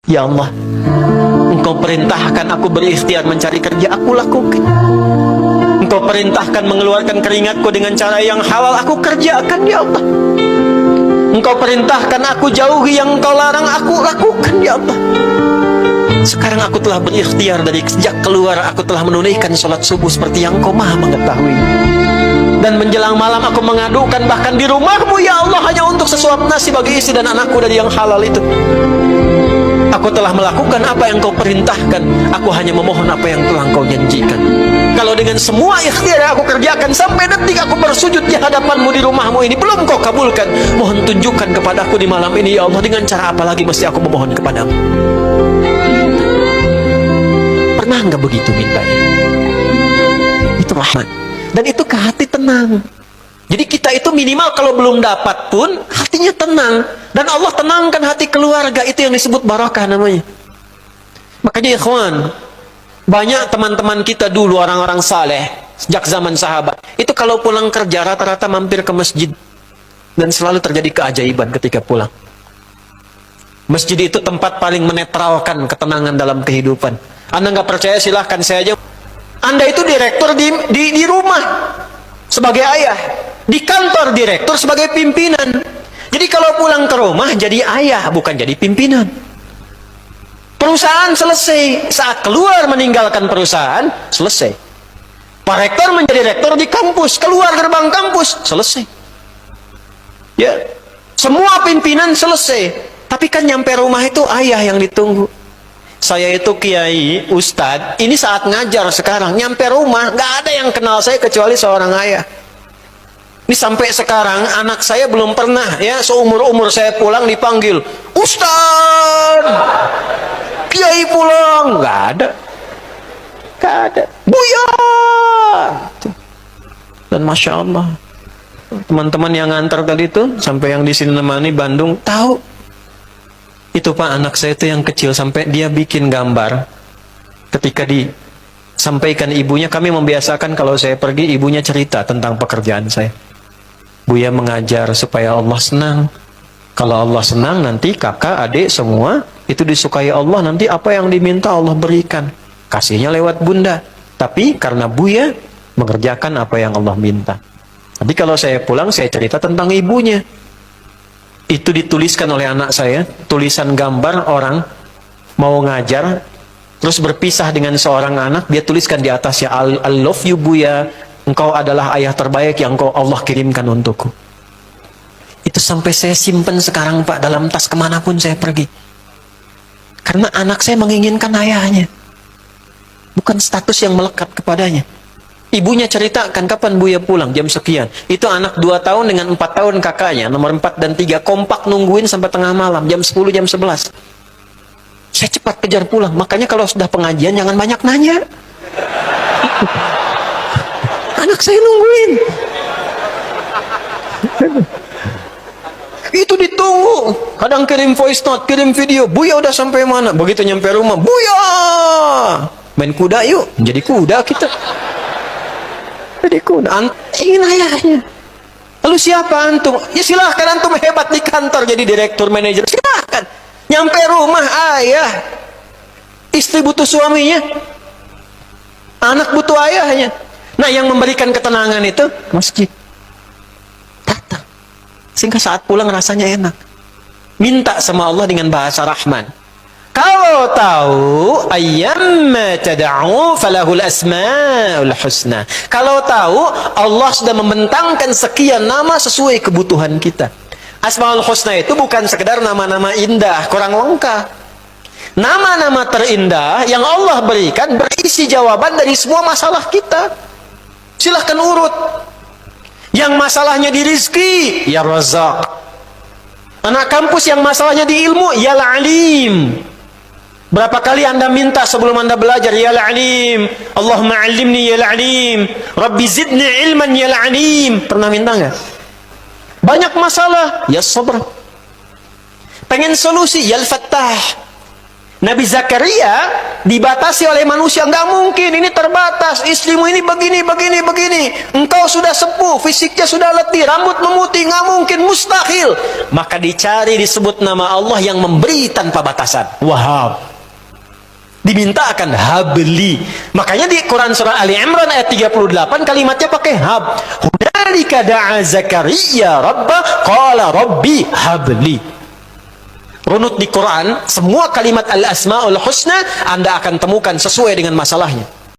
Ya Allah, Engkau perintahkan aku berikhtiar mencari kerja, aku lakukan. Engkau perintahkan mengeluarkan keringatku dengan cara yang halal, aku kerjakan ya Allah. Engkau perintahkan aku jauhi yang Engkau larang, aku lakukan ya Allah. Sekarang aku telah berikhtiar, dari sejak keluar aku telah menunaikan sholat subuh seperti yang Engkau maha mengetahui. Dan menjelang malam aku mengadukan bahkan di rumahmu ya Allah, hanya untuk sesuap nasi bagi istri dan anakku dari yang halal itu. Aku telah melakukan apa yang Kau perintahkan. Aku hanya memohon apa yang telah Kau janjikan. Kalau dengan semua ikhtiar yang aku kerjakan sampai detik aku bersujud di hadapan-Mu di rumah-Mu ini belum Kau kabulkan, mohon tunjukkan kepada aku di malam ini ya Allah, dengan cara apa lagi mesti aku memohon kepadamu. Pernah nggak begitu mintanya? Itu rahmat. Dan itu ke hati tenang. Jadi kita itu minimal kalau belum dapat pun hatinya tenang. Dan Allah tenangkan hati keluarga, itu yang disebut barakah namanya. Makanya ikhwan, banyak teman-teman kita dulu orang-orang saleh sejak zaman sahabat, itu kalau pulang kerja rata-rata mampir ke masjid. Dan selalu terjadi keajaiban ketika pulang. Masjid itu tempat paling menetralkan ketenangan dalam kehidupan. Anda nggak percaya silahkan saya aja. Anda itu direktur di rumah sebagai ayah, di kantor direktur sebagai pimpinan. Jadi kalau pulang ke rumah jadi ayah, bukan jadi pimpinan. Perusahaan selesai, saat keluar meninggalkan perusahaan selesai. Pak rektor menjadi rektor di kampus, keluar gerbang kampus selesai. Ya, semua pimpinan selesai. Tapi kan nyampe rumah itu ayah yang ditunggu. Saya itu kiai, ustadz, ini saat ngajar sekarang, nyampe rumah nggak ada yang kenal saya kecuali seorang ayah. Ini sampai sekarang anak saya belum pernah ya seumur-umur saya pulang dipanggil Ustadz, kiai pulang, nggak ada, Buya. Dan masya Allah, teman-teman yang ngantar tadi itu sampai yang di sini nemani Bandung tahu itu Pak, anak saya itu yang kecil sampai dia bikin gambar ketika disampaikan ibunya. Kami membiasakan kalau saya pergi ibunya cerita tentang pekerjaan saya. Buya mengajar supaya Allah senang. Kalau Allah senang nanti kakak, adik semua itu disukai Allah, nanti apa yang diminta Allah berikan. Kasihnya lewat bunda. Tapi karena Buya mengerjakan apa yang Allah minta. Tapi kalau saya pulang saya cerita tentang ibunya. Itu dituliskan oleh anak saya, tulisan gambar orang mau ngajar terus berpisah dengan seorang anak, dia tuliskan di atasnya I love you Buya, engkau adalah ayah terbaik yang Allah kirimkan untukku. Itu sampai saya simpen sekarang Pak dalam tas kemanapun saya pergi. Karena anak saya menginginkan ayahnya, bukan status yang melekat kepadanya. Ibunya ceritakan kapan Buya pulang, jam sekian. Itu anak 2 tahun dengan 4 tahun kakaknya, nomor 4 dan 3 kompak nungguin sampai tengah malam, jam 10, jam 11. Saya cepat kejar pulang. Makanya kalau sudah pengajian jangan banyak nanya. Anak saya nungguin. Itu ditunggu. Kadang kirim voice note, kirim video. Buya udah sampai mana? Begitu nyampe rumah, Buya, main kuda yuk. Jadi kuda kita. Jadi kuda. Ingin ayahnya. Lalu siapa antum? Ya silahkan antum hebat di kantor jadi direktur manajer. Silahkan. Nyampe rumah ayah. Istri butuh suaminya. Anak butuh ayahnya. Nah yang memberikan ketenangan itu masjid. Datang. Sehingga saat pulang rasanya enak. Minta sama Allah dengan bahasa Rahman. Kalau tahu ayyamma tad'u falahul asmaul husna. Kalau tahu Allah sudah membentangkan sekian nama sesuai kebutuhan kita. Asmaul husna itu bukan sekedar nama-nama indah, kurang lengkap. Nama-nama terindah yang Allah berikan berisi jawaban dari semua masalah kita. Silahkan urut. Yang masalahnya di rizki, ya Razak. Anak kampus yang masalahnya di ilmu, ya Alim. Berapa kali Anda minta sebelum Anda belajar, ya Alim, Allahumma alimni ya Alim, Rabbi zidni ilman ya Alim. Pernah minta nggak? Banyak masalah, ya Sabr. Pengen solusi, ya Fattah. Nabi Zakaria dibatasi oleh manusia, nggak mungkin, ini terbatas, istrimu ini begini, begini, begini, engkau sudah sepuh, fisiknya sudah letih, rambut memutih, nggak mungkin, mustahil. Maka dicari, disebut nama Allah yang memberi tanpa batasan, Wahhab. Dimintakan habli. Makanya di Quran surah Ali Imran ayat 38 kalimatnya pakai hab. Hunalika da'a Zakaria rabbah qala rabbi habli. Runut di Quran, semua kalimat al-asma'ul husna Anda akan temukan sesuai dengan masalahnya.